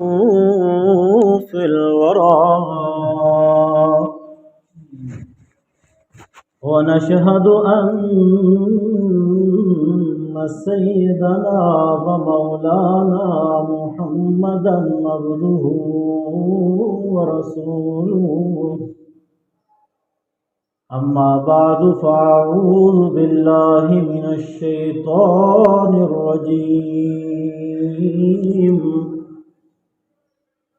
في الورى ونشهد أن سيدنا ومولانا محمدا عبده ورسوله. أما بعد فأعوذ بالله من الشيطان الرجيم.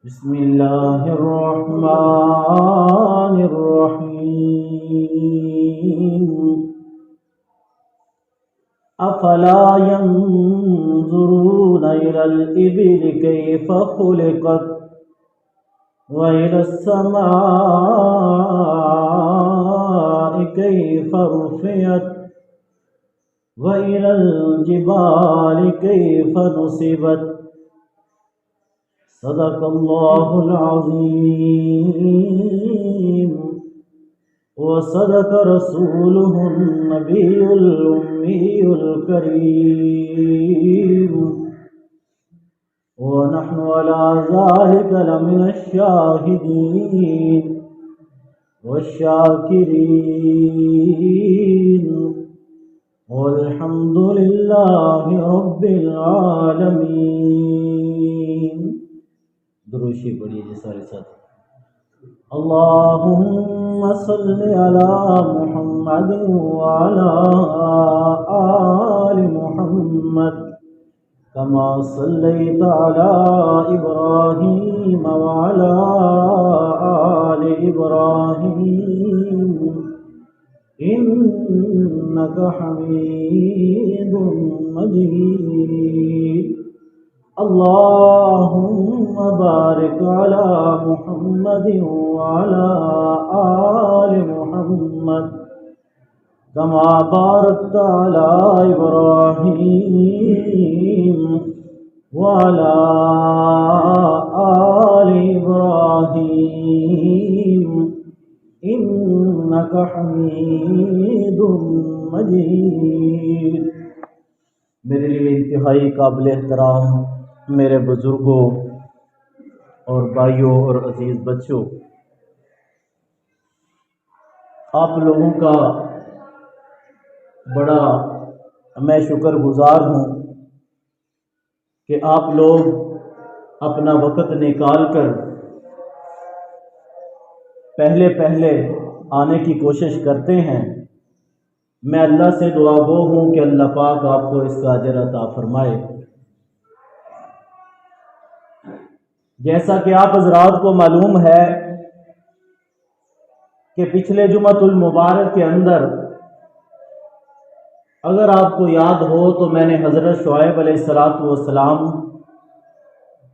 بسم الله الرحمن الرحيم. أفلا ينظرون إلى الإبل كيف خلقت وإلى السماء كيف رفعت وإلى الجبال كيف نصبت. صدق الله العظيم وصدق رسوله النبي الأمي الكريم، ونحن على ذلك لمن الشاهدين والشاكرين، والحمد لله رب العالمين. دروشی پڑھیے جی سارے ساتھ. اللهم صل على محمد وعلى آل محمد كما صليت على إبراهيم وعلى آل إبراهيم إنك حميد مجيد. اللهم بارك على محمد وعلى آل محمد كما باركت على إبراهيم وعلى آل إبراهيم إنك حميد مجيد. میرے لیے انتہائی قابل احترام میرے بزرگوں اور بھائیوں اور عزیز بچوں، آپ لوگوں کا بڑا میں شکر گزار ہوں کہ آپ لوگ اپنا وقت نکال کر پہلے آنے کی کوشش کرتے ہیں. میں اللہ سے دعا گو ہوں کہ اللہ پاک آپ کو اس کا اجر عطا فرمائے. جیسا کہ آپ حضرات کو معلوم ہے کہ پچھلے جمعۃ المبارک کے اندر اگر آپ کو یاد ہو تو میں نے حضرت شعیب علیہ السلام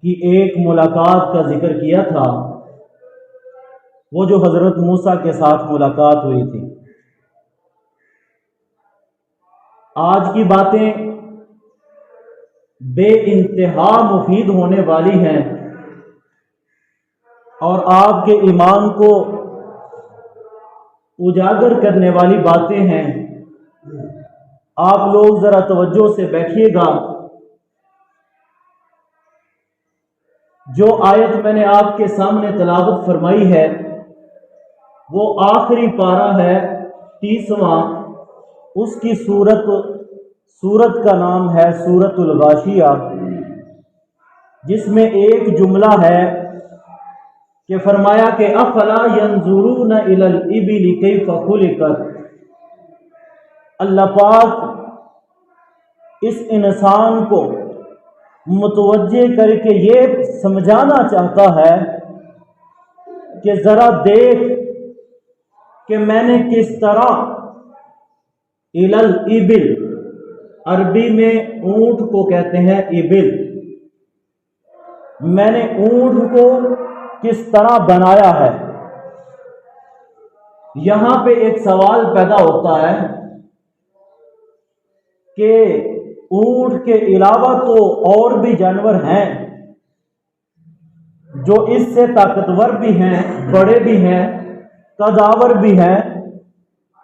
کی ایک ملاقات کا ذکر کیا تھا، وہ جو حضرت موسیٰ کے ساتھ ملاقات ہوئی تھی. آج کی باتیں بے انتہا مفید ہونے والی ہیں اور آپ کے ایمان کو اجاگر کرنے والی باتیں ہیں. آپ لوگ ذرا توجہ سے بیٹھیے گا. جو آیت میں نے آپ کے سامنے تلاوت فرمائی ہے وہ آخری پارہ ہے 30واں. اس کی سورت کا نام ہے سورۃ الغاشیہ، جس میں ایک جملہ ہے کہ فرمایا کہ افلا ينظرون الى الابل كيف خلقت. اللہ پاک اس انسان کو متوجہ کر کے یہ سمجھانا چاہتا ہے کہ ذرا دیکھ کہ میں نے کس طرح الى الابل، عربی میں اونٹ کو کہتے ہیں ابل، میں نے اونٹ کو کس طرح بنایا ہے. یہاں پہ ایک سوال پیدا ہوتا ہے کہ اونٹ کے علاوہ تو اور بھی جانور ہیں جو اس سے طاقتور بھی ہیں، بڑے بھی ہیں، قداور بھی ہیں.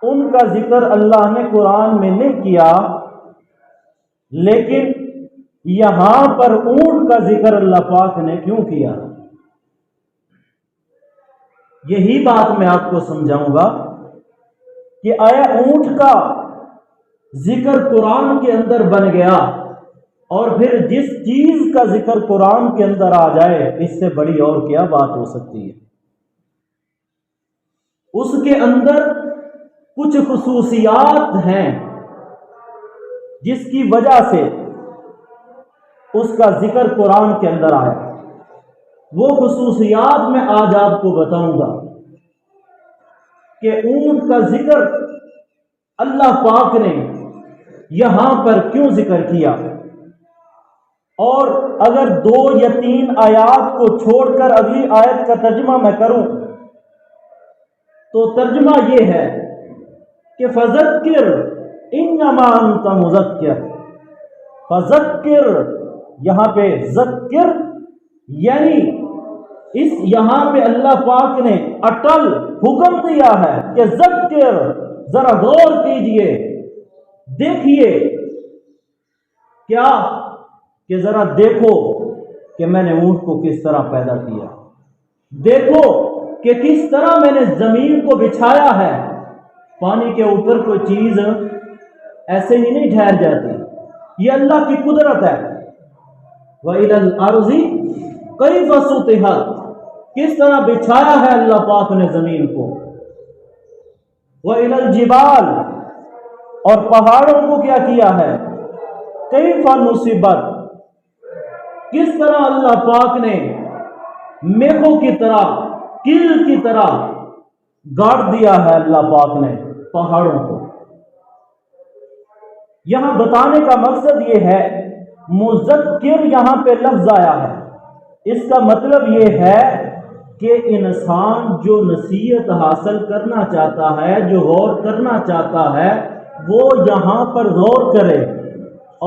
ان کا ذکر اللہ نے قرآن میں نہیں کیا، لیکن یہاں پر اونٹ کا ذکر اللہ پاک نے کیوں کیا؟ یہی بات میں آپ کو سمجھاؤں گا کہ آیا اونٹ کا ذکر قرآن کے اندر بن گیا اور پھر جس چیز کا ذکر قرآن کے اندر آ جائے اس سے بڑی اور کیا بات ہو سکتی ہے؟ اس کے اندر کچھ خصوصیات ہیں جس کی وجہ سے اس کا ذکر قرآن کے اندر آیا۔ وہ خصوصیات میں آج آپ کو بتاؤں گا کہ اونٹ کا ذکر اللہ پاک نے یہاں پر کیوں ذکر کیا، اور اگر 2 یا 3 آیات کو چھوڑ کر اگلی آیت کا ترجمہ میں کروں تو ترجمہ یہ ہے کہ فذکر انما انت مذکر۔ فذکر یہاں پہ ذکر یعنی یہاں پہ اللہ پاک نے اٹل حکم دیا ہے کہ ذکر، ذرا غور کیجئے، دیکھیے کیا کہ ذرا دیکھو کہ میں نے اونٹ کو کس طرح پیدا کیا، دیکھو کہ کس طرح میں نے زمین کو بچھایا ہے۔ پانی کے اوپر کوئی چیز ایسے ہی نہیں ٹھہر جاتی، یہ اللہ کی قدرت ہے۔ وَإِلَى الْأَرْضِ كَيْفَ سُطِحَتْ، کس طرح بچھایا ہے اللہ پاک نے زمین کو۔ وَإِلَى الْجِبَالِ، اور پہاڑوں کو کیا کیا ہے، كَيْفَ نُصِبَتْ، کس طرح اللہ پاک نے میخوں کی طرح، کل کی طرح گاڑ دیا ہے اللہ پاک نے پہاڑوں کو۔ یہاں بتانے کا مقصد یہ ہے، مذکر یہاں پہ لفظ آیا ہے، اس کا مطلب یہ ہے کہ انسان جو نصیحت حاصل کرنا چاہتا ہے، جو غور کرنا چاہتا ہے، وہ یہاں پر غور کرے۔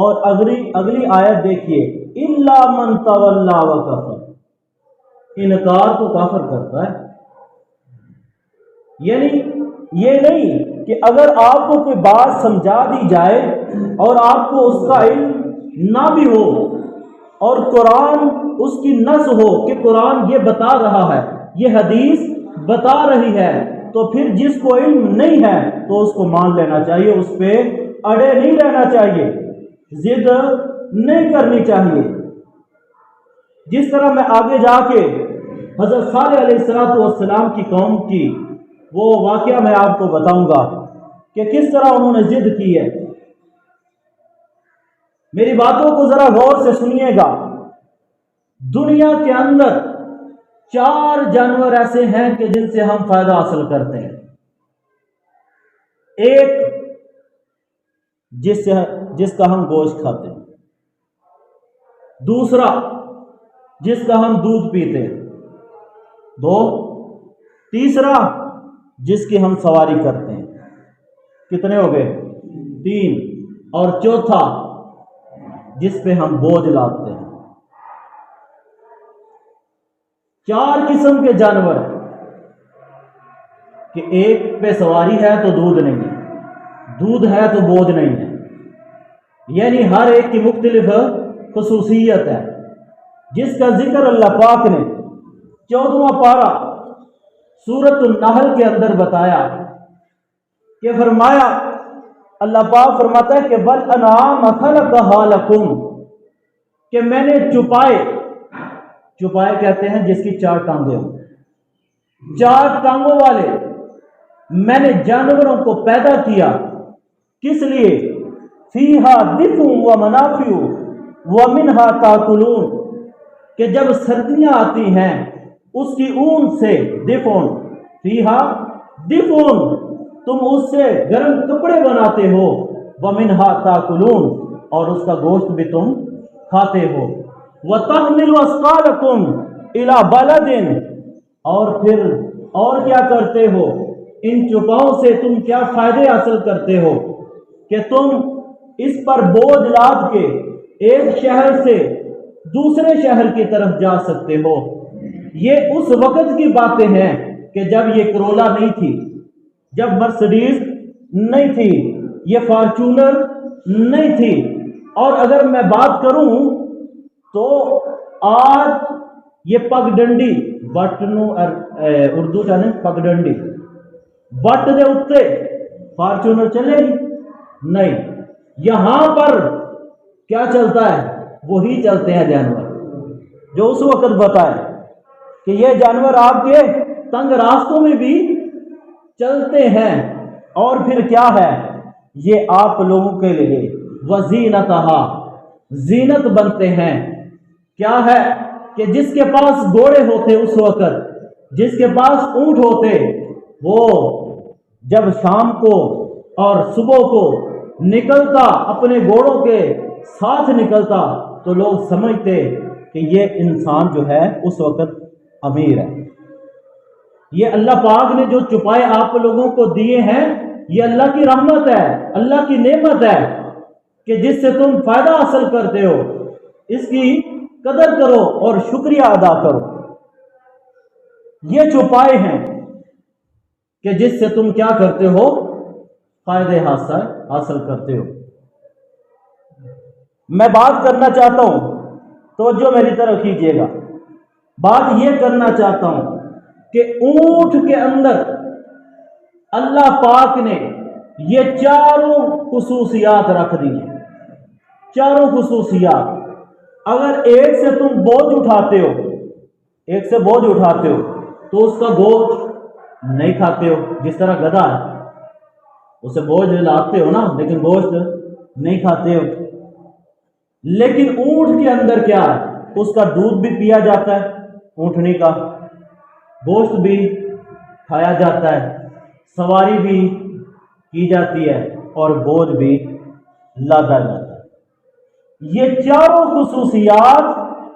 اور اگلی آیت دیکھیے، اِلَّا مَن تَوَلَّىٰ وَكَفَرَ، انکار تو کافر کرتا ہے۔ یعنی یہ نہیں کہ اگر آپ کو کوئی بات سمجھا دی جائے اور آپ کو اس کا علم نہ بھی ہو اور قرآن اس کی نص ہو کہ قرآن یہ بتا رہا ہے، یہ حدیث بتا رہی ہے، تو پھر جس کو علم نہیں ہے تو اس کو مان لینا چاہیے، اس پہ اڑے نہیں رہنا چاہیے، ضد نہیں کرنی چاہیے۔ جس طرح میں آگے جا کے حضرت صالح علیہ السلام کی قوم کی وہ واقعہ میں آپ کو بتاؤں گا کہ کس طرح انہوں نے ضد کی ہے۔ میری باتوں کو ذرا غور سے سنیے گا۔ دنیا کے اندر 4 جانور ایسے ہیں کہ جن سے ہم فائدہ حاصل کرتے ہیں۔ ایک جس کا ہم گوشت کھاتے ہیں، دوسرا جس کا ہم دودھ پیتے ہیں، 2، تیسرا جس کی ہم سواری کرتے ہیں، کتنے ہو گئے، 3، اور چوتھا جس پہ ہم بوجھ لاتے ہیں۔ 4 قسم کے جانور ہیں کہ ایک پہ سواری ہے تو دودھ نہیں ہے، دودھ ہے تو بوجھ نہیں ہے، یعنی ہر ایک کی مختلف خصوصیت ہے، جس کا ذکر اللہ پاک نے 14واں پارہ سورۃ النحل کے اندر بتایا کہ فرمایا، اللہ پاک فرماتا ہے کہ وَالْأَنْعَامَ خَلَقَهَا لَكُمْ، کہ میں نے چوپائے کہتے ہیں جس کی 4 ٹانگیں ہوں، 4 ٹانگوں والے میں نے جانوروں کو پیدا کیا، کس لیے، فِيهَا دِفْءٌ وَمَنَافِعُ وَمِنْهَا تَأْكُلُونَ، کہ جب سردیاں آتی ہیں اس کی اون سے، دفن فیہا دفن، تم اس سے گرم کپڑے بناتے ہو، وَمِنْهَا تَأْكُلُونَ، اور اس کا گوشت بھی تم کھاتے ہو، وَتَحْمِلُ أَثْقَالَكُمْ إِلَى بَلَدٍ، اور پھر اور کیا کرتے ہو، ان چوپاؤں سے تم کیا فائدے حاصل کرتے ہو کہ تم اس پر بوجھ لاد کے ایک شہر سے دوسرے شہر کی طرف جا سکتے ہو۔ یہ اس وقت کی باتیں ہیں کہ جب یہ کرولا نہیں تھی، جب مرسڈیز نہیں تھی، یہ فارچونر نہیں تھی، اور اگر میں بات کروں تو آج یہ پگ ڈنڈی وٹ نو اردو جانے پگ ڈنڈی وٹ دے اتنے فارچونر چلے گی نہیں، یہاں پر کیا چلتا ہے؟ وہی چلتے ہیں جانور جو اس وقت بتائے کہ یہ جانور آپ کے تنگ راستوں میں بھی چلتے ہیں، اور پھر کیا ہے؟ یہ آپ لوگوں کے لیے وزینتہا زینت بنتے ہیں۔ کیا ہے کہ جس کے پاس گھوڑے ہوتے اس وقت، جس کے پاس اونٹ ہوتے، وہ جب شام کو اور صبح کو نکلتا اپنے گھوڑوں کے ساتھ نکلتا تو لوگ سمجھتے کہ یہ انسان جو ہے اس وقت امیر ہے۔ یہ اللہ پاک نے جو چھپائے آپ لوگوں کو دیے ہیں، یہ اللہ کی رحمت ہے، اللہ کی نعمت ہے کہ جس سے تم فائدہ حاصل کرتے ہو، اس کی قدر کرو اور شکریہ ادا کرو۔ یہ چھپائے ہیں کہ جس سے تم کیا کرتے ہو؟ فائدے حاصل کرتے ہو۔ میں بات کرنا چاہتا ہوں، توجہ میری طرف کیجیے گا، بات یہ کرنا چاہتا ہوں کہ اونٹ کے اندر اللہ پاک نے یہ چاروں خصوصیات رکھ دی ہیں، چاروں خصوصیات۔ اگر ایک سے تم بوجھ اٹھاتے ہو، ایک سے بوجھ اٹھاتے ہو تو اس کا گوشت نہیں کھاتے ہو، جس طرح گدھا ہے اسے بوجھ لاتے ہو نا، لیکن گوشت نہیں کھاتے ہو۔ لیکن اونٹ کے اندر کیا ہے؟ اس کا دودھ بھی پیا جاتا ہے، اونٹنی کا گوشت بھی کھایا جاتا ہے، سواری بھی کی جاتی ہے اور بوجھ بھی لادا جاتا ہے۔ یہ چاروں خصوصیات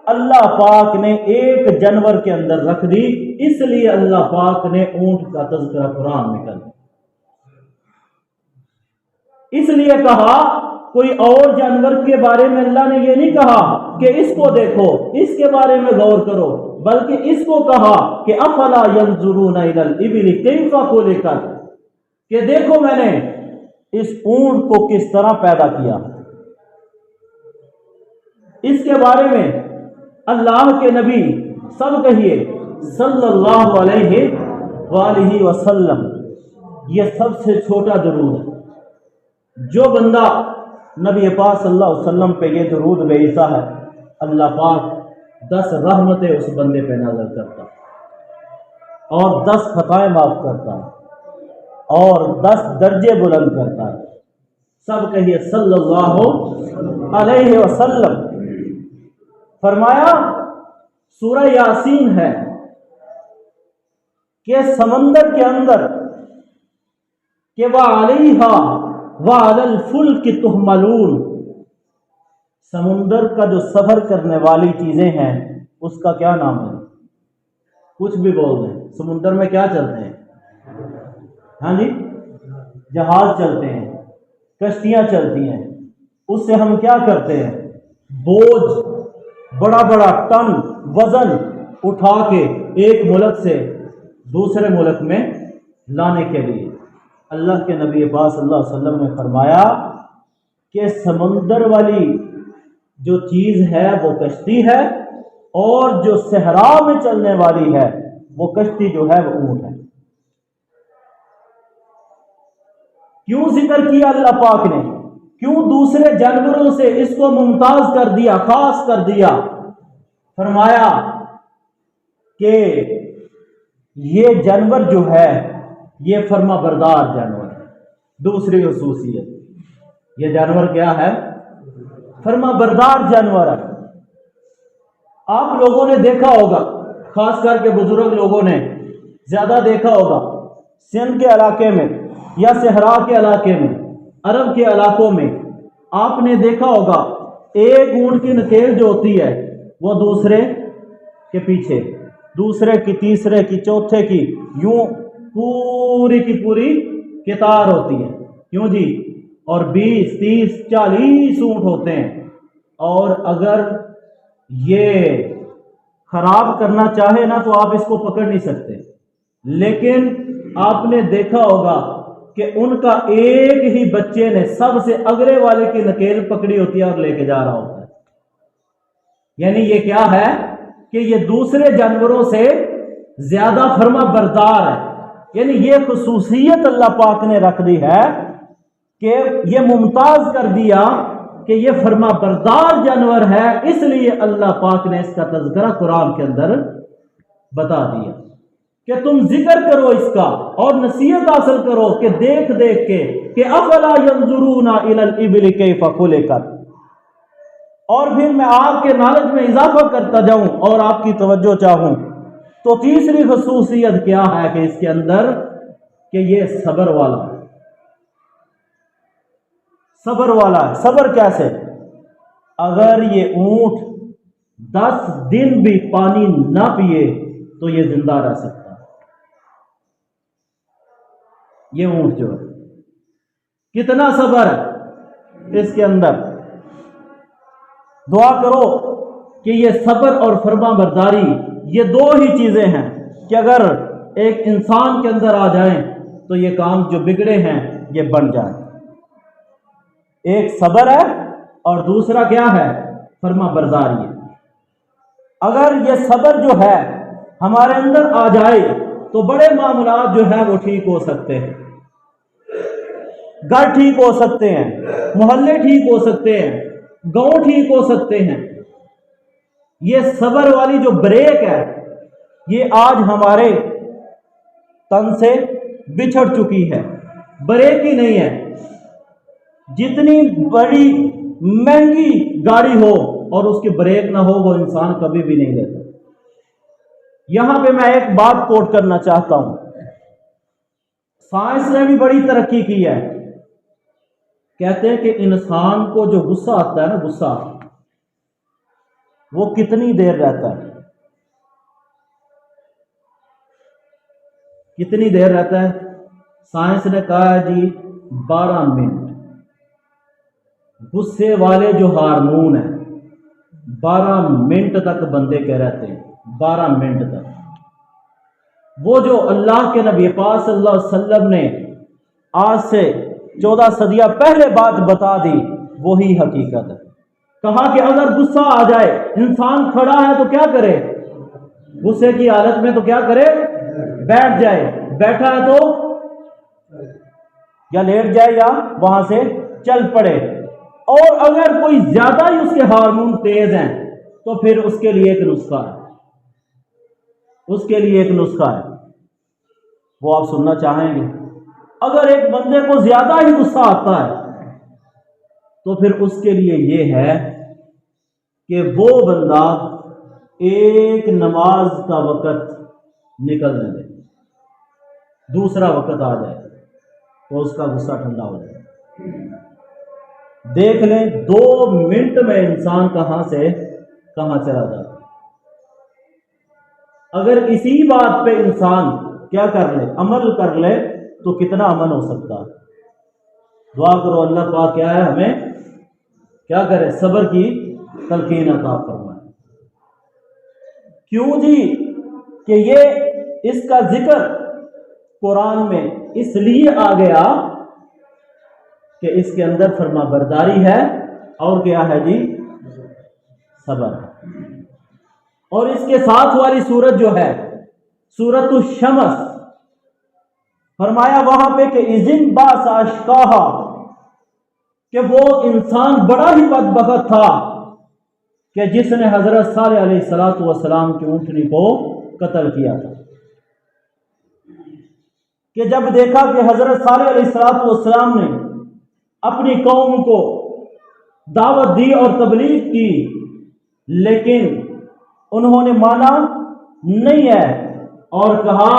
اللہ پاک نے ایک جانور کے اندر رکھ دی، اس لیے اللہ پاک نے اونٹ کا تذکرہ قرآن میں کر دیا۔ اس لیے کہا، کوئی اور جانور کے بارے میں اللہ نے یہ نہیں کہا کہ اس کو دیکھو، اس کے بارے میں غور کرو، بلکہ اس کو کہا کہ افلا ينظرون الى الابل کیف خلقت، کہ دیکھو میں نے اس اونٹ کو کس طرح پیدا کیا۔ اس کے بارے میں اللہ کے نبی سب کہیے صلی اللہ علیہ وآلہ وسلم، یہ سب سے چھوٹا درود ہے۔ جو بندہ نبی پاک صلی اللہ علیہ وسلم پہ یہ درود بھیجتا ہے، اللہ پاک 10 رحمتیں اس بندے پہ نازل کرتا اور 10 خطائیں معاف کرتا ہے اور 10 درجے بلند کرتا ہے۔ سب کہیے صلی اللہ علیہ وسلم۔ فرمایا سورہ یاسین ہے کہ سمندر کے اندر کہ وَعَلَيْهَا وَعَلَى الْفُلْكِ تُحْمَلُونَ، سمندر کا جو سفر کرنے والی چیزیں ہیں اس کا کیا نام ہے؟ کچھ بھی بول دیں، سمندر میں کیا چلتے ہیں؟ ہاں جی، جہاز چلتے ہیں، کشتیاں چلتی ہیں، اس سے ہم کیا کرتے ہیں؟ بوجھ بڑا بڑا ٹن وزن اٹھا کے ایک ملک سے دوسرے ملک میں لانے کے لیے۔ اللہ کے نبی پاک صلی اللہ علیہ وسلم نے فرمایا کہ سمندر والی جو چیز ہے وہ کشتی ہے، اور جو صحرا میں چلنے والی ہے وہ کشتی جو ہے وہ اونٹ ہے۔ کیوں ذکر کیا اللہ پاک نے؟ کیوں دوسرے جانوروں سے اس کو ممتاز کر دیا، خاص کر دیا؟ فرمایا کہ یہ جانور جو ہے یہ فرما بردار جانور ہے۔ دوسری خصوصیت، یہ جانور کیا ہے؟ فرما بردار جانور ہے۔ آپ لوگوں نے دیکھا ہوگا، خاص کر کے بزرگ لوگوں نے زیادہ دیکھا ہوگا، سندھ کے علاقے میں یا صحرا کے علاقے میں، عرب کے علاقوں میں آپ نے دیکھا ہوگا ایک اونٹ کی نکیل جو ہوتی ہے وہ دوسرے کے پیچھے، دوسرے کی، تیسرے کی، چوتھے کی، یوں پوری کی پوری قطار ہوتی ہے، کیوں جی؟ اور 20 30 40 اونٹ ہوتے ہیں، اور اگر یہ خراب کرنا چاہے نا تو آپ اس کو پکڑ نہیں سکتے۔ لیکن آپ نے دیکھا ہوگا کہ ان کا ایک ہی بچے نے سب سے اگلے والے کی نکیل پکڑی ہوتی ہے اور لے کے جا رہا ہوتا ہے. یعنی یہ کیا ہے کہ یہ دوسرے جانوروں سے زیادہ فرما بردار ہے. یعنی یہ خصوصیت اللہ پاک نے رکھ دی ہے کہ یہ ممتاز کر دیا کہ یہ فرما بردار جانور ہے، اس لیے اللہ پاک نے اس کا تذکرہ قرآن کے اندر بتا دیا کہ تم ذکر کرو اس کا اور نصیحت حاصل کرو کہ دیکھ دیکھ کے کہ افلا ينظرون الى الابل كيف خلقت. اور پھر میں آپ کے نالج میں اضافہ کرتا جاؤں اور آپ کی توجہ چاہوں تو تیسری خصوصیت کیا ہے کہ اس کے اندر کہ یہ صبر والا ہے. صبر والا ہے. صبر کیسے؟ اگر یہ اونٹ 10 دن بھی پانی نہ پیے تو یہ زندہ رہ سکتا ہے. یہ اونٹ جو ہے کتنا صبر ہے اس کے اندر. دعا کرو کہ یہ صبر اور فرما برداری یہ دو ہی چیزیں ہیں کہ اگر ایک انسان کے اندر آ جائیں تو یہ کام جو بگڑے ہیں یہ بن جائیں. ایک صبر ہے اور دوسرا کیا ہے؟ فرما برداری ہے. اگر یہ صبر جو ہے ہمارے اندر آ جائے تو بڑے معاملات جو ہے وہ ٹھیک ہو سکتے ہیں. گھر ٹھیک ہو سکتے ہیں، محلے ٹھیک ہو سکتے ہیں، گاؤں ٹھیک ہو سکتے ہیں. یہ صبر والی جو بریک ہے یہ آج ہمارے تن سے بچھڑ چکی ہے. بریک ہی نہیں ہے. جتنی بڑی مہنگی گاڑی ہو اور اس کی بریک نہ ہو وہ انسان کبھی بھی نہیں لیتا. یہاں پہ میں ایک بات کوٹ کرنا چاہتا ہوں. سائنس نے بھی بڑی ترقی کی ہے. کہتے ہیں کہ انسان کو جو غصہ آتا ہے نا، غصہ وہ کتنی دیر رہتا ہے؟ کتنی دیر رہتا ہے؟ سائنس نے کہا ہے جی 12 منٹ. غصے والے جو ہارمون ہیں 12 منٹ تک بندے کے رہتے ہیں. 12 منٹ تک. وہ جو اللہ کے نبی پاک صلی اللہ علیہ وسلم نے آج سے 14 صدیاں پہلے بات بتا دی وہی حقیقت ہے. کہا کہ اگر غصہ آ جائے، انسان کھڑا ہے تو کیا کرے؟ غصے کی حالت میں تو کیا کرے؟ بیٹھ جائے. بیٹھا ہے تو یا لیٹ جائے یا وہاں سے چل پڑے. اور اگر کوئی زیادہ ہی اس کے ہارمون تیز ہیں تو پھر اس کے لیے ایک نسخہ ہے. اس کے لیے ایک نسخہ ہے، وہ آپ سننا چاہیں گے. اگر ایک بندے کو زیادہ ہی غصہ آتا ہے تو پھر اس کے لیے یہ ہے کہ وہ بندہ ایک نماز کا وقت نکلنے دے، دوسرا وقت آ جائے تو اس کا غصہ ٹھنڈا ہو جائے. دیکھ لیں 2 منٹ میں انسان کہاں سے کہاں چلا جاتا. اگر اسی بات پہ انسان کیا کر لے، عمل کر لے تو کتنا امن ہو سکتا ہے. دعا کرو اللہ پاک کیا ہے ہمیں کیا کرے؟ صبر کی تلقین عطا فرمائے. کیوں جی؟ کہ یہ اس کا ذکر قرآن میں اس لیے آ گیا کہ اس کے اندر فرما برداری ہے اور کیا ہے جی؟ صبر ہے. اور اس کے ساتھ والی سورت جو ہے سورۃ الشمس، فرمایا وہاں پہ کہ اذن باس اشقاہا، کہ وہ انسان بڑا ہی بدبخت تھا کہ جس نے حضرت صالح علیہ السلام کی اونٹنی کو قتل کیا تھا. کہ جب دیکھا کہ حضرت صالح علیہ السلام نے اپنی قوم کو دعوت دی اور تبلیغ کی لیکن انہوں نے مانا نہیں ہے اور کہا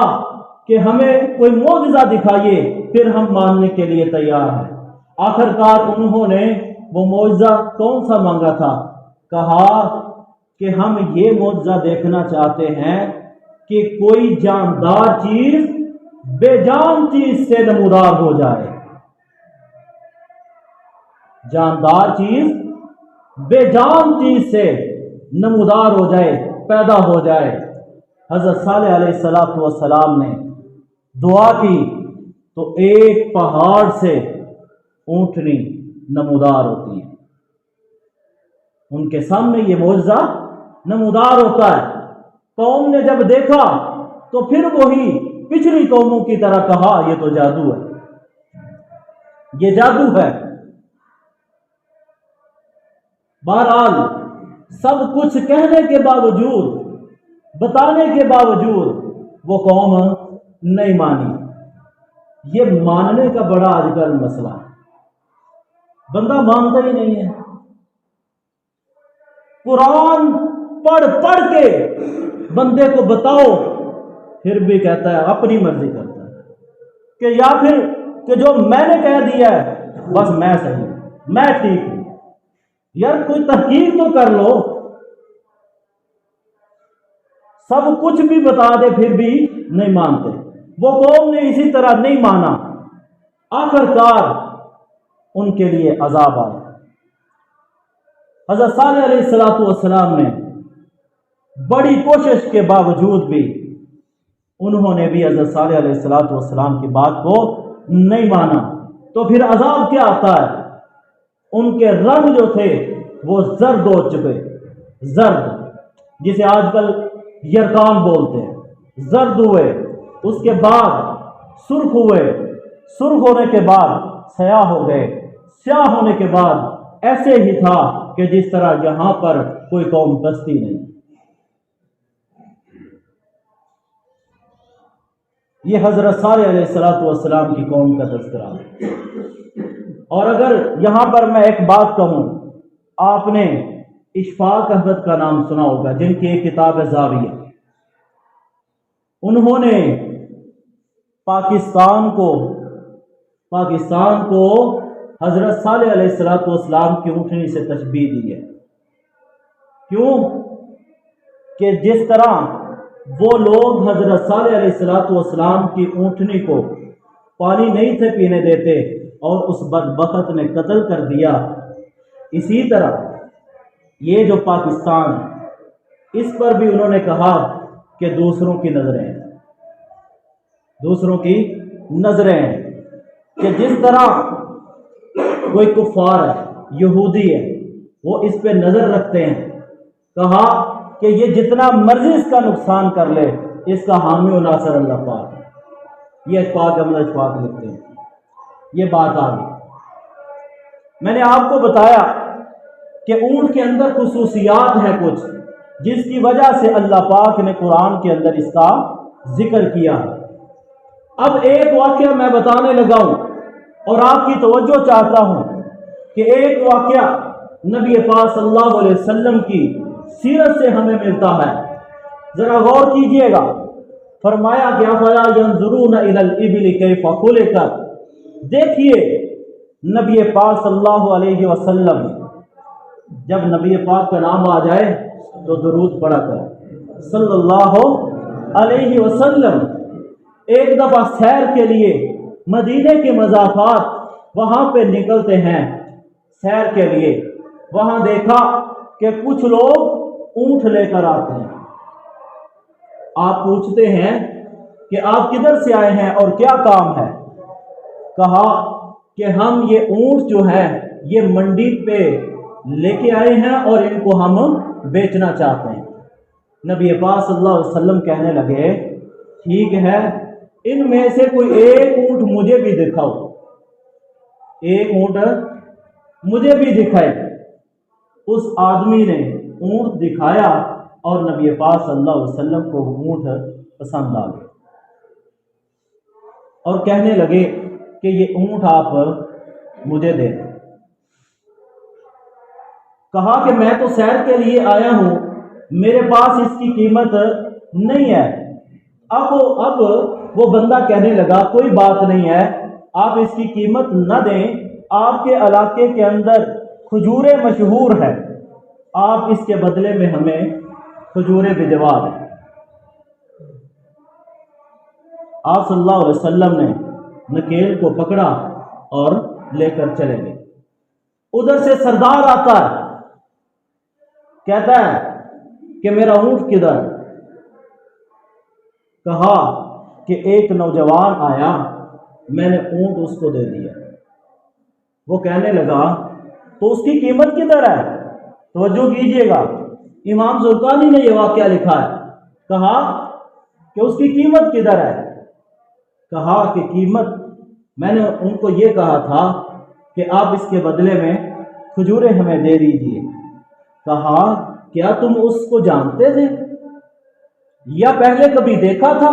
کہ ہمیں کوئی معجزہ دکھائیے پھر ہم ماننے کے لیے تیار ہیں. آخرکار انہوں نے وہ معجزہ کون سا مانگا تھا؟ کہا کہ ہم یہ معجزہ دیکھنا چاہتے ہیں کہ کوئی جاندار چیز بے جان چیز سے نمودار ہو جائے. جاندار چیز بے جان چیز سے نمودار ہو جائے، پیدا ہو جائے. حضرت صالح علیہ السلام نے دعا کی تو ایک پہاڑ سے اونٹنی نمودار ہوتی ہے، ان کے سامنے یہ معجزہ نمودار ہوتا ہے۔ قوم نے جب دیکھا تو پھر وہی پچھلی قوموں کی طرح کہا یہ تو جادو ہے، یہ جادو ہے۔ بہرحال سب کچھ کہنے کے باوجود، بتانے کے باوجود وہ قوم نہیں مانی۔ یہ ماننے کا بڑا آج کل مسئلہ ہے، بندہ مانتا ہی نہیں ہے۔ قرآن پڑھ پڑھ کے بندے کو بتاؤ، پھر بھی کہتا ہے اپنی مرضی کرتا ہے کہ یا پھر کہ جو میں نے کہہ دیا ہے بس میں صحیح ہوں، میں ٹھیک ہوں۔ یار کوئی تحقیق تو کر لو، سب کچھ بھی بتا دے پھر بھی نہیں مانتے۔ وہ قوم نے اسی طرح نہیں مانا، آخر کار ان کے لیے عذاب آیا۔ حضرت صالح علیہ السلام نے بڑی کوشش کے باوجود بھی انہوں نے بھی حضرت صالح علیہ السلام کی بات کو نہیں مانا، تو پھر عذاب کیا آتا ہے؟ ان کے رنگ جو تھے وہ زرد ہو چکے، زرد، جسے آج کل یرکان بولتے ہیں، زرد ہوئے، اس کے بعد سرخ ہوئے، سرخ ہونے کے بعد سیاہ ہو گئے، سیاہ ہونے کے بعد ایسے ہی تھا کہ جس طرح یہاں پر کوئی قوم بستی نہیں۔ یہ حضرت صالح علیہ السلام کی قوم کا تذکرہ ہے۔ اور اگر یہاں پر میں ایک بات کہوں، آپ نے اشفاق احمد کا نام سنا ہوگا، جن کی ایک کتاب ہے زاویہ۔ انہوں نے پاکستان کو حضرت صالح علیہ السلام کی اونٹنی سے تشبیہ دی ہے۔ کیوں کہ جس طرح وہ لوگ حضرت صالح علیہ السلام کی اونٹنی کو پانی نہیں تھے پینے دیتے اور اس بدبخت نے قتل کر دیا، اسی طرح یہ جو پاکستان، اس پر بھی انہوں نے کہا کہ دوسروں کی نظریں کہ جس طرح کوئی کفار ہے، یہودی ہے، وہ اس پہ نظر رکھتے ہیں، کہا کہ یہ جتنا مرضی اس کا نقصان کر لے، اس کا حامی و ناصر اللہ پاک ہے۔ یہ اشفاق احمد اشفاق لکھتے ہیں۔ یہ بات آ گئی، میں نے آپ کو بتایا کہ اونٹ کے اندر خصوصیات ہیں کچھ، جس کی وجہ سے اللہ پاک نے قرآن کے اندر اس کا ذکر کیا۔ اب ایک واقعہ میں بتانے لگا ہوں اور آپ کی توجہ چاہتا ہوں کہ ایک واقعہ نبی پاک صلی اللہ علیہ وسلم کی سیرت سے ہمیں ملتا ہے۔ ذرا غور کیجئے گا، فرمایا کہ افلا ينظرون الى الابل كيف خلقت، دیکھیے نبی پاک صلی اللہ علیہ وسلم، جب نبی پاک کا نام آ جائے تو درود پڑھا کر صلی اللہ علیہ وسلم۔ ایک دفعہ سیر کے لیے مدینے کے مضافات وہاں پہ نکلتے ہیں سیر کے لیے، وہاں دیکھا کہ کچھ لوگ اونٹ لے کر آتے ہیں۔ آپ پوچھتے ہیں کہ آپ کدھر سے آئے ہیں اور کیا کام ہے؟ کہا کہ ہم یہ اونٹ جو ہے یہ منڈی پہ لے کے آئے ہیں اور ان کو ہم بیچنا چاہتے ہیں۔ نبی پاک صلی اللہ علیہ وسلم کہنے لگے ٹھیک ہے، ان میں سے کوئی ایک اونٹ مجھے بھی دکھاؤ، ایک اونٹ مجھے بھی دکھائے۔ اس آدمی نے اونٹ دکھایا اور نبی پاک صلی اللہ علیہ وسلم کو اونٹ پسند آ گیا اور کہنے لگے کہ یہ اونٹ آپ مجھے دیں۔ کہا کہ میں تو سیر کے لیے آیا ہوں، میرے پاس اس کی قیمت نہیں ہے۔ اب وہ بندہ کہنے لگا کوئی بات نہیں ہے، آپ اس کی قیمت نہ دیں، آپ کے علاقے کے اندر کھجوریں مشہور ہیں، آپ اس کے بدلے میں ہمیں کھجوریں بھجوا دیں۔ آپ صلی اللہ علیہ وسلم نے نکیل کو پکڑا اور لے کر چلے گئے۔ ادھر سے سردار آتا ہے، کہتا ہے کہ میرا اونٹ کدھر؟ کہا کہ ایک نوجوان آیا میں نے اونٹ اس کو دے دیا۔ وہ کہنے لگا تو اس کی قیمت کدھر ہے؟ توجہ کیجئے گا، امام زرقانی نے یہ واقعہ لکھا ہے۔ کہا کہ اس کی قیمت کدھر ہے؟ کہا کہ قیمت، میں نے ان کو یہ کہا تھا کہ آپ اس کے بدلے میں کھجوریں ہمیں دے دیجئے۔ کہا کیا تم اس کو جانتے تھے یا پہلے کبھی دیکھا تھا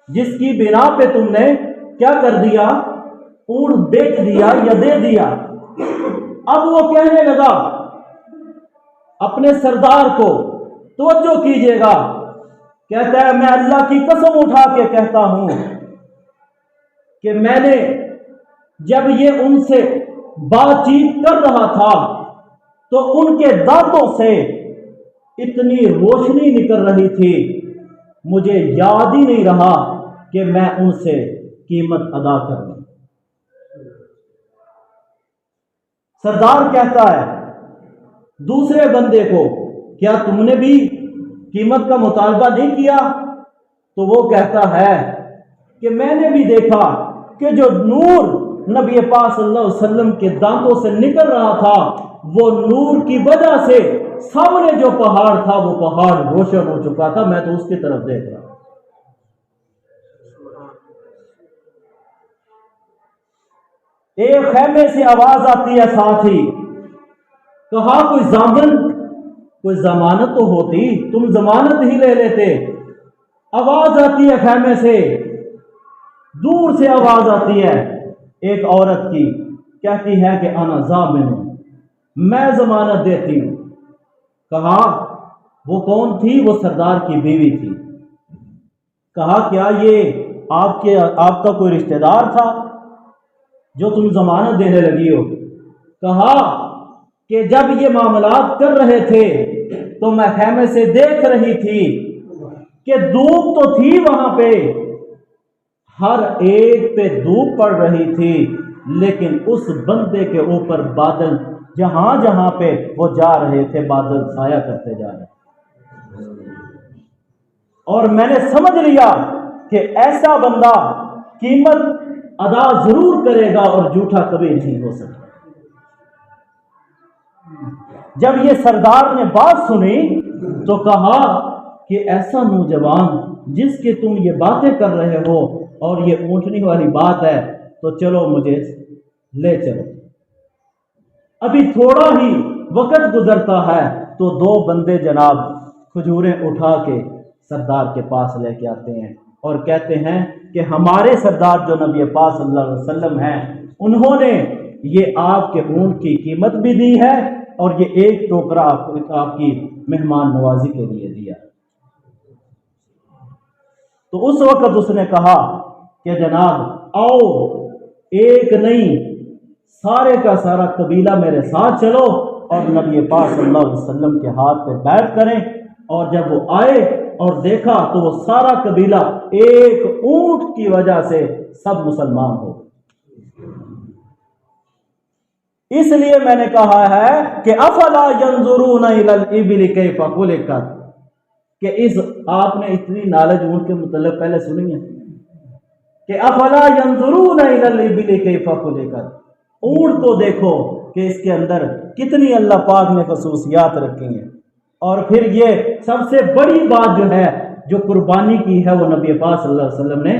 جس کی بنا پہ تم نے کیا کر دیا؟ اونٹ بیچ دیا یا دے دیا۔ اب وہ کہنے لگا اپنے سردار کو، توجہ کیجئے گا، کہتا ہے میں اللہ کی قسم اٹھا کے کہتا ہوں کہ میں نے جب یہ ان سے بات چیت کر رہا تھا تو ان کے دانتوں سے اتنی روشنی نکل رہی تھی، مجھے یاد ہی نہیں رہا کہ میں ان سے قیمت ادا کروں۔ سردار کہتا ہے دوسرے بندے کو کیا تم نے بھی قیمت کا مطالبہ نہیں کیا؟ تو وہ کہتا ہے کہ میں نے بھی دیکھا کہ جو نور نبی پاک صلی اللہ علیہ وسلم کے دانتوں سے نکل رہا تھا، وہ نور کی وجہ سے سامنے جو پہاڑ تھا وہ پہاڑ روشن ہو چکا تھا، میں تو اس کی طرف دیکھ رہا۔ ایک خیمے سے آواز آتی ہے ساتھ ہی، کہا کوئی ضامن، کوئی ضمانت تو ہوتی، تم ضمانت ہی لے لیتے۔ آواز آتی ہے خیمے سے، دور سے آواز آتی ہے ایک عورت کی، کہتی ہے کہ انا ضامن ہوں، میں ضمانت دیتی ہوں۔ کہا وہ کون تھی؟ وہ سردار کی بیوی تھی۔ کہا کیا یہ آپ کا کوئی رشتہ دار تھا جو تم ضمانت دینے لگی ہو؟ کہا کہ جب یہ معاملات کر رہے تھے تو میں خیمے سے دیکھ رہی تھی کہ دھوپ تو تھی وہاں پہ، ہر ایک پہ دھوپ پڑ رہی تھی، لیکن اس بندے کے اوپر بادل جہاں جہاں پہ وہ جا رہے تھے بادل سایہ کرتے جا رہے تھے۔ اور میں نے سمجھ لیا کہ ایسا بندہ قیمت ادا ضرور کرے گا اور جھوٹا کبھی نہیں ہو سکتا۔ جب یہ سردار نے بات سنی تو کہا کہ ایسا نوجوان جس کے تم یہ باتیں کر رہے ہو اور یہ اونٹنی والی بات ہے، تو چلو مجھے لے چلو۔ ابھی تھوڑا ہی وقت گزرتا ہے تو دو بندے جناب کھجوریں اٹھا کے سردار کے پاس لے کے آتے ہیں اور کہتے ہیں کہ ہمارے سردار جو نبی پاک صلی اللہ علیہ وسلم ہیں، انہوں نے یہ آپ کے اونٹ کی قیمت بھی دی ہے اور یہ ایک ٹوکرا آپ کی مہمان نوازی کے لیے دیا۔ تو اس وقت اس نے کہا کہ جناب آؤ، ایک نہیں سارے کا سارا قبیلہ میرے ساتھ چلو اور نبی پاک صلی اللہ علیہ وسلم کے ہاتھ پہ بیعت کریں۔ اور جب وہ آئے اور دیکھا تو وہ سارا قبیلہ ایک اونٹ کی وجہ سے سب مسلمان ہو۔ اس لیے میں نے کہا ہے کہ افلا ينظرون الى الابل كيف خلقت، کہ آپ نے اتنی نالج اونٹ کے متعلق پہلے سنی ہے کہ افلا ينظرون الى الابل كيف خلقت، اونٹ کو دیکھو کہ اس کے اندر کتنی اللہ پاک نے خصوصیات رکھی ہیں۔ اور پھر یہ سب سے بڑی بات جو ہے جو قربانی کی ہے وہ نبی پاک صلی اللہ علیہ وسلم نے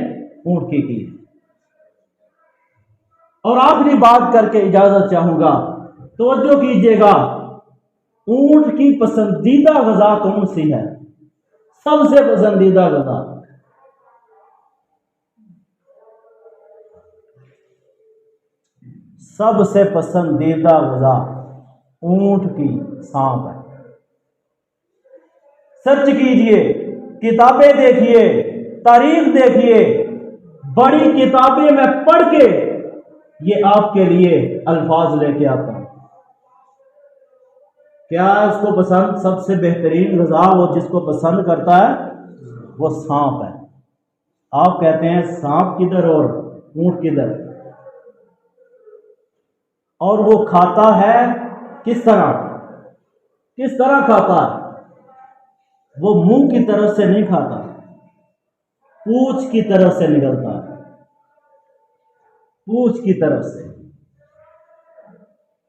اونٹ کی ہے۔ اور آخری بات کر کے اجازت چاہوں گا، توجہ کیجئے گا، اونٹ کی پسندیدہ غذا کون سی ہے؟ سب سے پسندیدہ غذا سب سے پسندیدہ غذا اونٹ کی سانپ ہے۔ سرچ کیجئے، کتابیں دیکھیے، تاریخ دیکھیے، بڑی کتابیں میں پڑھ کے یہ آپ کے لیے الفاظ لے کے آتا ہوں۔ کیا اس کو پسند؟ سب سے بہترین غذا وہ جس کو پسند کرتا ہے وہ سانپ ہے۔ آپ کہتے ہیں سانپ کدھر اور اونٹ کدھر؟ اور وہ کھاتا ہے کس طرح؟ کس طرح کھاتا ہے؟ وہ منہ کی طرف سے نہیں کھاتا، پونچھ کی طرف سے نکلتا ہے۔ پونچھ کی طرف سے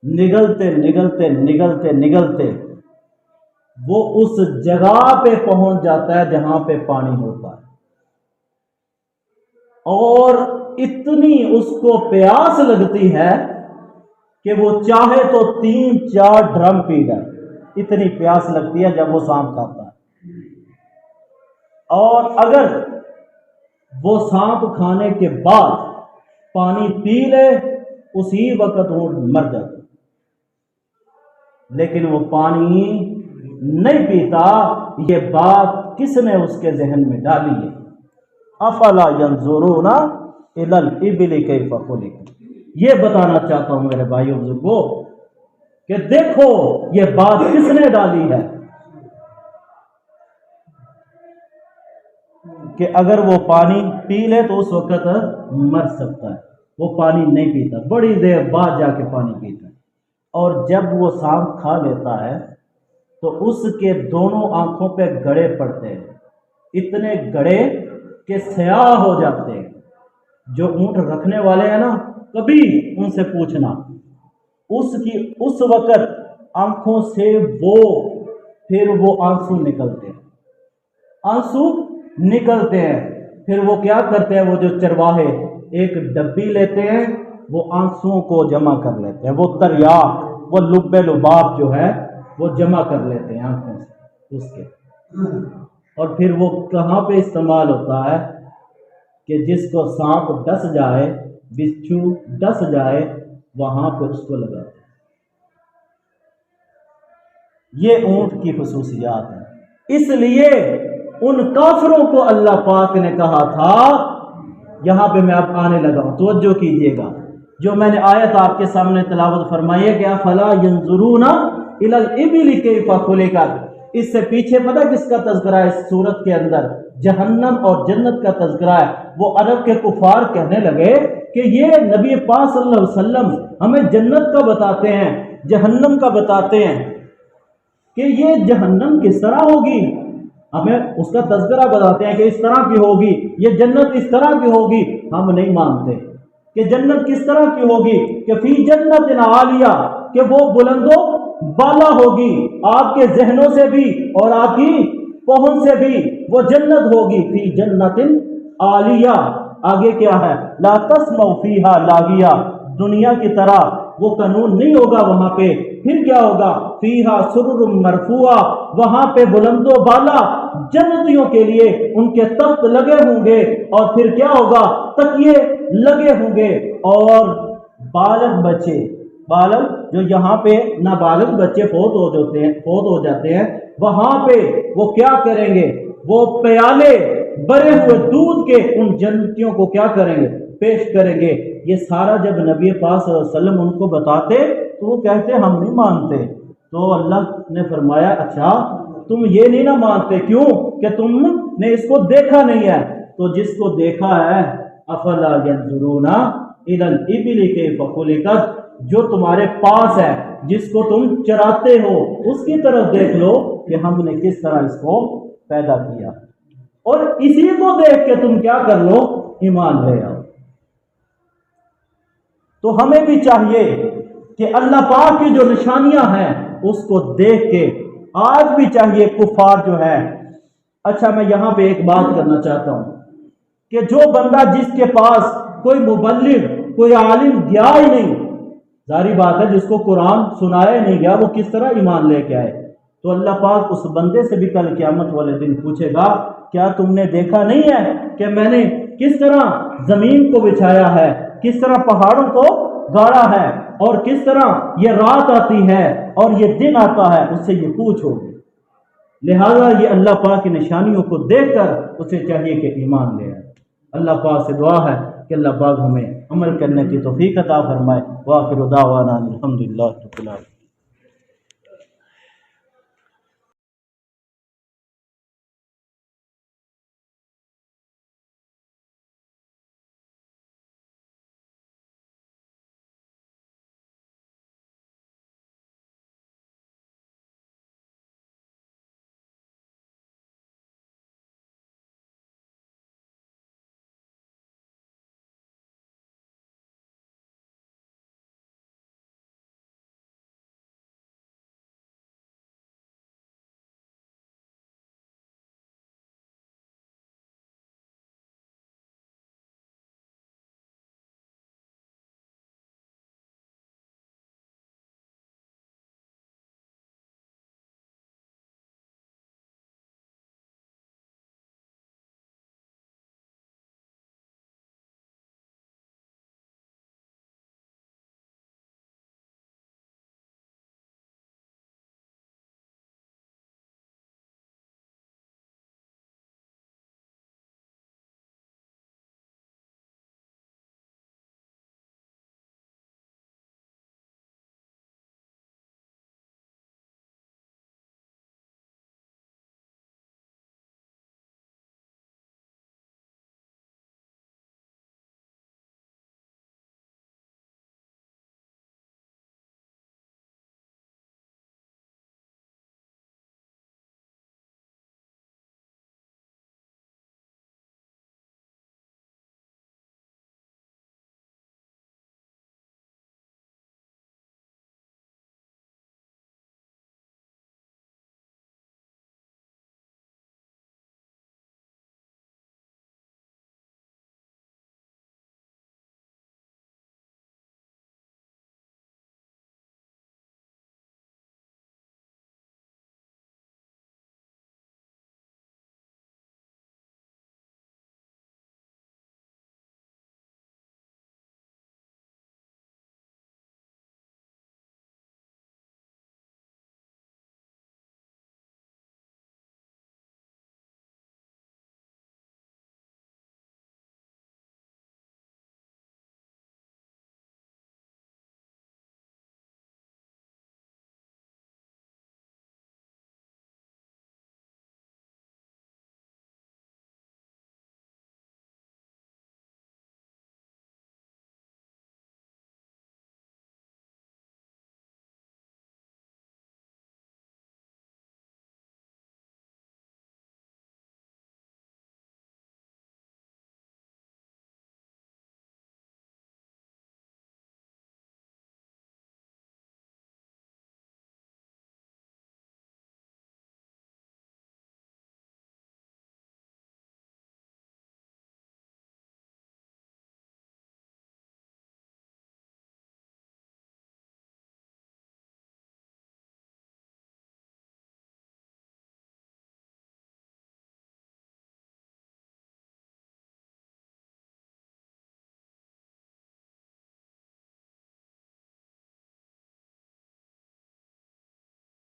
نگلتے نگلتے نگلتے نگلتے وہ اس جگہ پہ پہنچ جاتا ہے جہاں پہ پانی ہوتا ہے، اور اتنی اس کو پیاس لگتی ہے کہ وہ چاہے تو 3-4 ڈرم پی جائے، اتنی پیاس لگتی ہے جب وہ سانپ کھاتا ہے۔ اور اگر وہ سانپ کھانے کے بعد پانی پی لے اسی وقت وہ مر جاتا، لیکن وہ پانی نہیں پیتا۔ یہ بات کس نے اس کے ذہن میں ڈالی ہے؟ افلا ينظرون الى الابل كيف خلقت۔ یہ بتانا چاہتا ہوں میرے بھائیوں بزرگوں کہ دیکھو یہ بات کس نے ڈالی ہے کہ اگر وہ پانی پی لے تو اس وقت مر سکتا ہے۔ وہ پانی نہیں پیتا، بڑی دیر بعد جا کے پانی پیتا ہے، اور جب وہ سانپ کھا لیتا ہے تو اس کے دونوں آنکھوں پہ گڑے پڑتے ہیں، اتنے گڑے کہ سیاہ ہو جاتے ہیں۔ جو اونٹ رکھنے والے ہیں نا، کبھی ان سے پوچھنا، اس وقت آنکھوں سے پھر وہ آنسو نکلتے ہیں۔ پھر وہ کیا کرتے ہیں، وہ جو چرواہے ایک ڈبی لیتے ہیں، وہ آنسوؤں کو جمع کر لیتے ہیں، وہ تریاک، وہ لب لباب جو ہے وہ جمع کر لیتے ہیں آنکھوں سے اس کے، اور پھر وہ کہاں پہ استعمال ہوتا ہے کہ جس کو سانپ ڈس جائے، بچھو ڈس جائے، وہاں پہ اس کو لگاتے ہیں۔ یہ اونٹ کی خصوصیات ہیں۔ اس لیے ان کافروں کو اللہ پاک نے کہا تھا، یہاں پہ میں اب آنے لگا ہوں، توجہ کیجئے گا، جو میں نے آیت آپ کے سامنے تلاوت فرمائی ہے کہ افلا ينظرون الى الابل كيف خلقت۔ اس سے پیچھے پتہ کس کا تذکرہ ہے اس سورت کے اندر؟ جہنم اور جنت کا تذکرہ ہے۔ وہ عرب کے کفار کہنے لگے کہ یہ نبی پاک صلی اللہ علیہ وسلم ہمیں جنت کا بتاتے ہیں، جہنم کا بتاتے ہیں، کہ یہ جہنم کس طرح ہوگی، ہمیں اس کا تذکرہ بتاتے ہیں کہ اس طرح کی ہوگی، یہ جنت اس طرح کی ہوگی، ہم نہیں مانتے کہ جنت کس طرح کی ہوگی، کہ فی جنت عالیہ، کہ وہ بلند و بالا ہوگی، آپ کے ذہنوں سے بھی اور آپ کی پہنچ سے بھی وہ جنت ہوگی، فی جنت عالیہ۔ آگے کیا ہے؟ لا تسمع فیہا لاغیہ، دنیا کی طرح وہ قانون نہیں ہوگا وہاں پہ۔ پھر کیا ہوگا؟ فیہا سرر مرفوعہ، وہاں پہ بلند و بالا جنتیوں کے لیے ان کے تخت لگے ہوں گے، اور پھر کیا ہوگا؟ تکیے لگے ہوں گے، اور بالغ بچے، بالغ جو یہاں پہ نابالغ بچے فوت ہو جاتے ہیں، وہاں پہ وہ کیا کریں گے؟ وہ پیالے بھرے ہوئے دودھ کے ان جنتیوں کو کیا کریں گے؟ پیش کریں گے۔ یہ سارا جب نبی پاک صلی اللہ علیہ وسلم ان کو بتاتے تو وہ کہتے ہم نہیں مانتے۔ تو اللہ نے فرمایا اچھا تم یہ نہیں نہ مانتے، کیوں؟ کہ تم نے اس کو دیکھا نہیں ہے۔ تو جس کو دیکھا ہے، افلا ينظرون الى الابل كيف خلقت، جو تمہارے پاس ہے، جس کو تم چراتے ہو، اس کی طرف دیکھ لو کہ ہم نے کس طرح اس کو پیدا کیا، اور اسی کو دیکھ کے تم کیا کر لو؟ ایمان لے آؤ۔ تو ہمیں بھی چاہیے کہ اللہ پاک کی جو نشانیاں ہیں اس کو دیکھ کے آج بھی چاہیے کفار جو ہے۔ اچھا میں یہاں پہ ایک بات کرنا چاہتا ہوں کہ جو بندہ جس کے پاس کوئی مبلغ، کوئی عالم گیا ہی نہیں، ظاہری بات ہے جس کو قرآن سنایا نہیں گیا وہ کس طرح ایمان لے کے آئے؟ تو اللہ پاک اس بندے سے بھی کل قیامت والے دن پوچھے گا، کیا تم نے دیکھا نہیں ہے کہ میں نے کس طرح زمین کو بچھایا ہے، کس طرح پہاڑوں کو گاڑا ہے، اور کس طرح یہ رات آتی ہے اور یہ دن آتا ہے؟ اس سے یہ پوچھو گے۔ لہذا یہ اللہ پاک کی نشانیوں کو دیکھ کر اسے چاہیے کہ ایمان لے آئے۔ اللہ پاک سے دعا ہے کہ اللہ پاک ہمیں عمل کرنے کی توفیق عطا فرمائے۔ وآخر دعوانا الحمدللہ رب العالمین۔